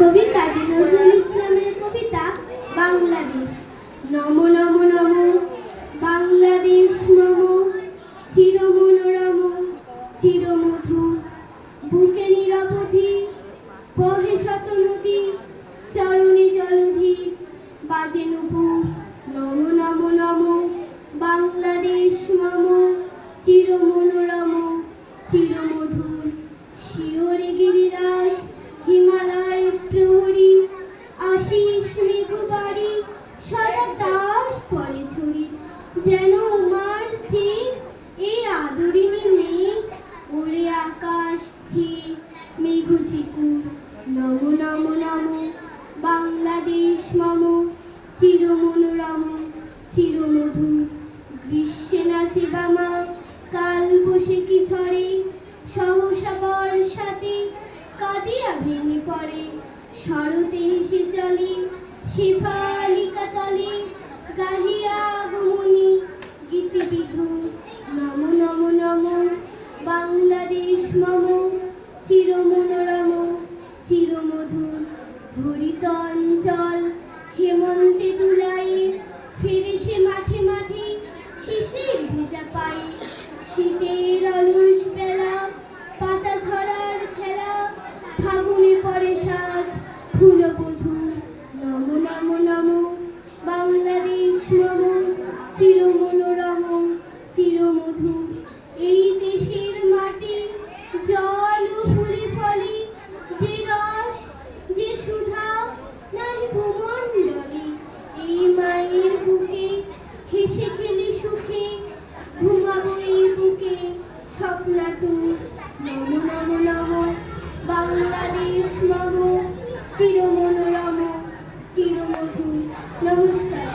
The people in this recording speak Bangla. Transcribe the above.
কবি কাজী নজরুল ইসলামের কবিতা বাংলাদেশ। নম নম নম বাংলাদেশ মম, চির মনোরম চির মধু, বুকে নিরবধি বহে শত নদী, চরণে জলধি বাজে নুপুর। নম নম নম বাংলাদেশ মম, চির মনোরম চির মধু। শিওরে গিরিরাজ হিমালয় প্রহরী, আশিস মেঘবাড়ি সদা তার পরে ছড়ি। যেন উমার চেয়ে এই আদরিনী মেয়ে, ওরে আকাশ ছেয়ে মেঘ চিকুর। নম নম নম বাংলাদেশ মম, চির মনোরম চির মধু। গ্রীষ্মে নাচে বামা কাল বৈশাখী ঝড়ে, সহসা বর্ষাতে কাঁদিয়া ভেঙে পড়ে। শরতে হেসে চলে শেফালিকা তলে, গাহিয়া আগমনী গীতি বিধু। নম নম নম বাংলাদেশ মম, চির মনোরম চির মধু। হরিত অঞ্চল হেমন্তে দুলায়ে, ফিরে সে মাঠে মাঠে শিশির ভেজা পায়ে। শীতের অলস বেলা পাতা ঝরার খেলা, ফাগুনে পরে সাজ ফুলবধূ। নম নম নম বাংলাদেশ মম, চির মনোরম চির মধু। এই দেশের মাটি জল ও ফুলে ফলে, যে রস যে সুধা নাই ভূমণ্ডলে। এই মায়ের বুকে হেসে খেলে সুখে, ঘুমাবো এই বুকে স্বপ্নাতুর। নম নম নম বাংলাদেশ মম, চির মনোরম চির মধু। নমস্কার।